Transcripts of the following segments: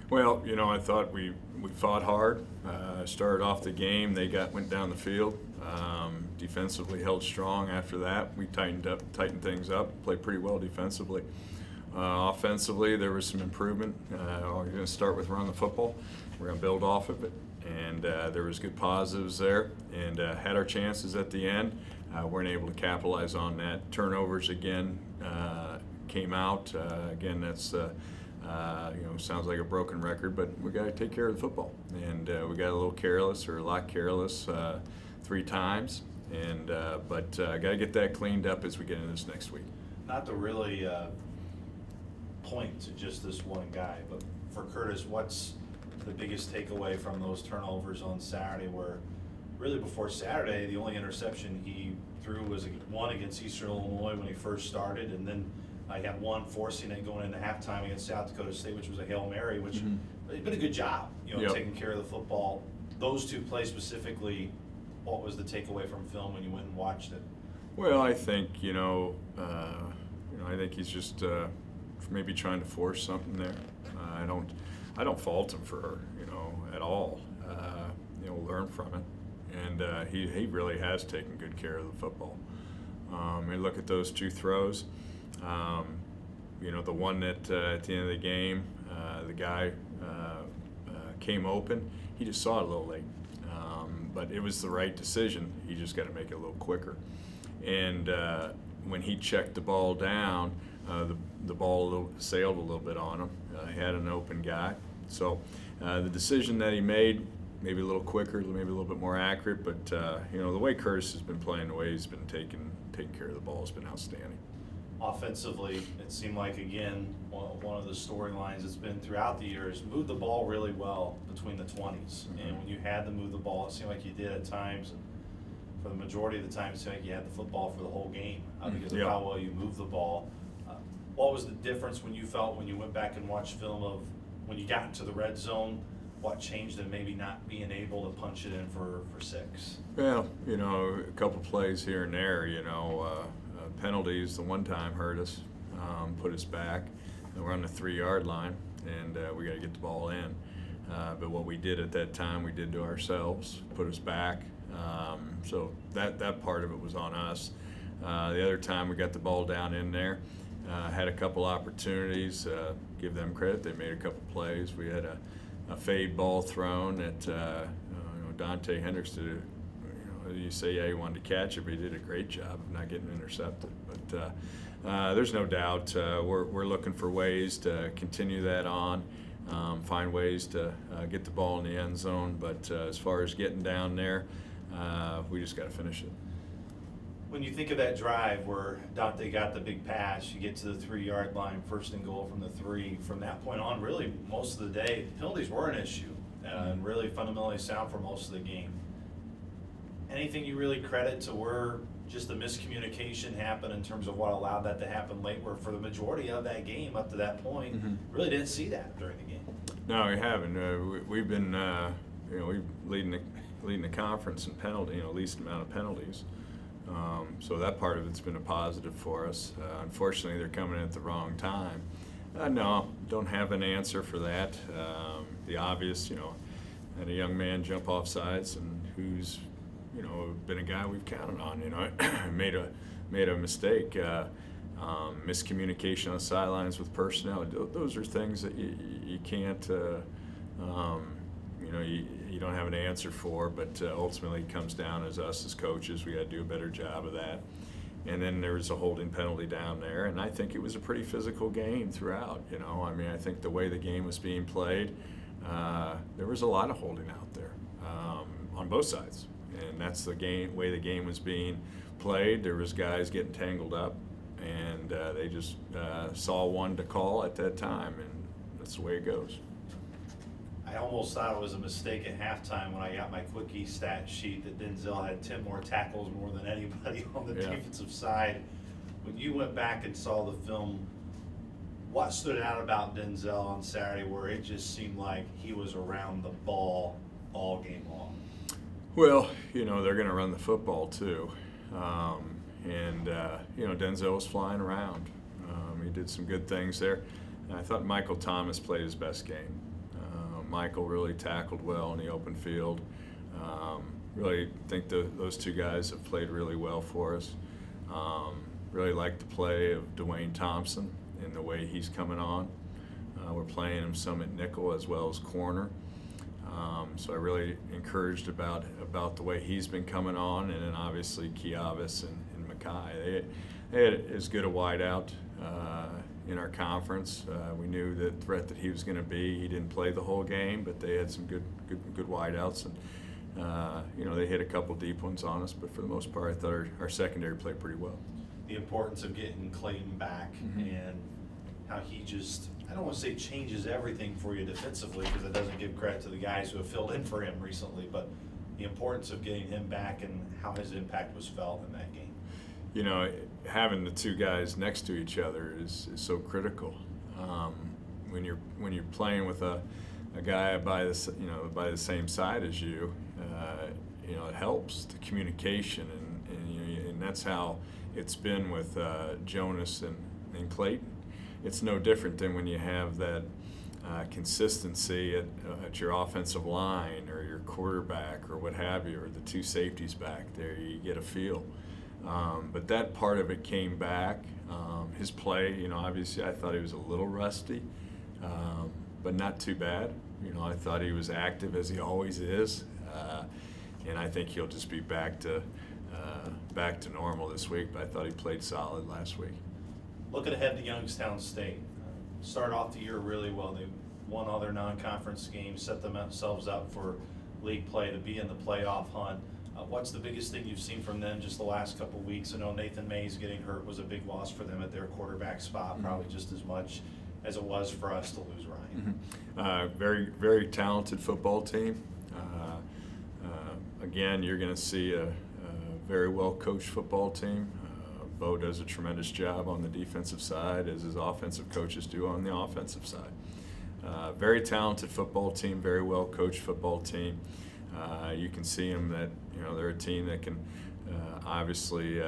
Well, I thought we fought hard. Started off the game, went down the field. Defensively held strong. After that, we tightened things up, played pretty well defensively. Offensively, there was some improvement. We're going to start with running the football. We're going to build off of it, and there was good positives there, and had our chances at the end. Weren't able to capitalize on that. Turnovers again came out. Again, that's sounds like a broken record, but we got to take care of the football, and we got a lot careless 3 times, and but got to get that cleaned up as we get into this next week. Not to really point to just this one guy, but for Curtis, what's the biggest takeaway from those turnovers on Saturday, where really before Saturday, the only interception he threw was one against Eastern Illinois when he first started, and then I had one forcing it going into halftime against South Dakota State, which was a Hail Mary, which he did a good job, Yep. taking care of the football. Those 2 plays specifically, what was the takeaway from film when you went and watched it? Well, I think I think he's just maybe trying to force something there. I don't fault him for at all. Learn from it, and he really has taken good care of the football. You look at those 2 throws. The one that at the end of the game, the guy came open. He just saw it a little late, but it was the right decision. He just got to make it a little quicker. And when he checked the ball down, the ball sailed a little bit on him. He had an open guy. So the decision that he made, maybe a little quicker, maybe a little bit more accurate, but the way Curtis has been playing, the way he's been taking care of the ball has been outstanding. Offensively, it seemed like, again, one of the storylines that's been throughout the years, moved the ball really well between the 20s. And when you had to move the ball, it seemed like you did at times. And for the majority of the time, it seemed like you had the football for the whole game because of how well you moved the ball. What was the difference when you went back and watched film of when you got into the red zone? What changed in maybe not being able to punch it in for 6? Well, a couple plays here and there, penalties the one time hurt us, put us back, and we're on the 3-yard line, and we got to get the ball in. But what we did at that time, we did to ourselves, put us back. So that part of it was on us. The other time we got the ball down in there, had a couple opportunities. Give them credit; they made a couple plays. We had a fade ball thrown at Dante Hendricks did. You say he wanted to catch it, but he did a great job of not getting intercepted. But there's no doubt we're looking for ways to continue that on, find ways to get the ball in the end zone. But as far as getting down there, we just got to finish it. When you think of that drive where Dante got the big pass, you get to the 3-yard line, 1st and goal from the 3. From that point on, really most of the day, penalties were an issue and really fundamentally sound for most of the game. Anything you really credit to where just the miscommunication happened in terms of what allowed that to happen late, where for the majority of that game up to that point, really didn't see that during the game? No, we haven't. We've been, we've leading the conference in penalty, least amount of penalties. So that part of it's been a positive for us. Unfortunately, they're coming at the wrong time. No, don't have an answer for that. The obvious, had a young man jump off sides and who's been a guy we've counted on, made a mistake, miscommunication on the sidelines with personnel. Those are things that you can't, you don't have an answer for, but ultimately it comes down as us as coaches. We got to do a better job of that. And then there was a holding penalty down there, and I think it was a pretty physical game throughout. I think the way the game was being played, there was a lot of holding out there on both sides. And that's the way the game was being played. There was guys getting tangled up, and they just saw one to call at that time, and that's the way it goes. I almost thought it was a mistake at halftime when I got my quickie stat sheet that Denzel had 10 more tackles more than anybody on the defensive side. When you went back and saw the film, what stood out about Denzel on Saturday where it just seemed like he was around the ball all game long? Well, they're going to run the football too. Denzel was flying around. He did some good things there. I thought Michael Thomas played his best game. Michael really tackled well in the open field. Really think those two guys have played really well for us. Really like the play of Dwayne Thompson and the way he's coming on. We're playing him some at nickel as well as corner. So I really encouraged about the way he's been coming on, and then obviously Kiavis and Mackay. They had as good a wideout in our conference. We knew the threat that he was going to be. He didn't play the whole game, but they had some good wideouts, and they hit a couple deep ones on us. But for the most part, I thought our secondary played pretty well. The importance of getting Clayton back and how he just, I don't want to say changes everything for you defensively, because it doesn't give credit to the guys who have filled in for him recently, but the importance of getting him back and how his impact was felt in that game. Having the two guys next to each other is so critical. When you're playing with a guy by the same side as you, it helps the communication, and that's how it's been with Jonas and Clayton. It's no different than when you have that consistency at your offensive line or your quarterback or what have you, or the two safeties back there. You get a feel. But that part of it came back. His play, obviously I thought he was a little rusty, but not too bad. I thought he was active as he always is, and I think he'll just be back to normal this week. But I thought he played solid last week. Looking ahead to Youngstown State, start off the year really well. They won all their non-conference games, set themselves up for league play to be in the playoff hunt. What's the biggest thing you've seen from them just the last couple of weeks? I know Nathan Mays getting hurt was a big loss for them at their quarterback spot, probably just as much as it was for us to lose Ryan. Very, very talented football team. Again, you're going to see a very well-coached football team. Bo does a tremendous job on the defensive side, as his offensive coaches do on the offensive side. Very talented football team, very well-coached football team. You can see them that they're a team that can obviously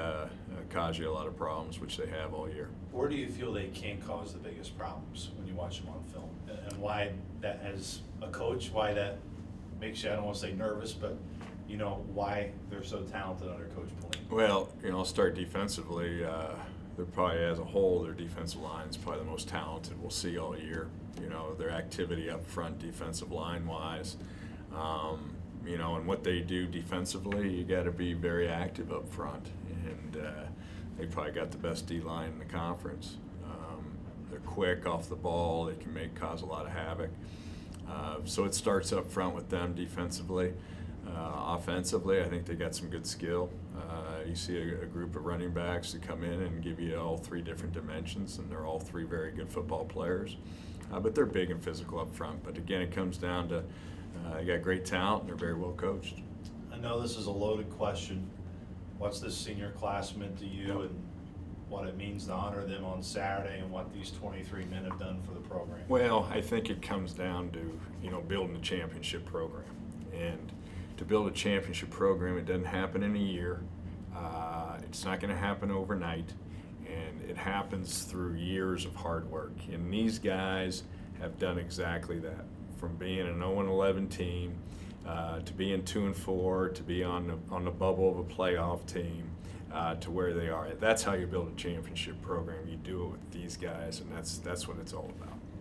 cause you a lot of problems, which they have all year. Where do you feel they can cause the biggest problems when you watch them on film, and why that, as a coach, why that makes you, I don't want to say nervous, but why they're so talented under Coach Pauline? Well, I'll start defensively. They're probably, as a whole, their defensive line is probably the most talented we'll see all year. Their activity up front, defensive line-wise. And what they do defensively, you got to be very active up front. And they probably got the best D-line in the conference. They're quick off the ball. They can cause a lot of havoc. So it starts up front with them defensively. Offensively, I think they got some good skill. You see a group of running backs that come in and give you all three different dimensions, and they're all three very good football players. But they're big and physical up front. But again, it comes down to they got great talent, and they're very well coached. I know this is a loaded question. What's this senior class meant to you, and what it means to honor them on Saturday, and what these 23 men have done for the program? Well, I think it comes down to building a championship program, and to build a championship program, it doesn't happen in a year. It's not going to happen overnight, and it happens through years of hard work. And these guys have done exactly that. From being an 0-11 team to being 2-4, to be on the bubble of a playoff team, to where they are. That's how you build a championship program. You do it with these guys, and that's what it's all about.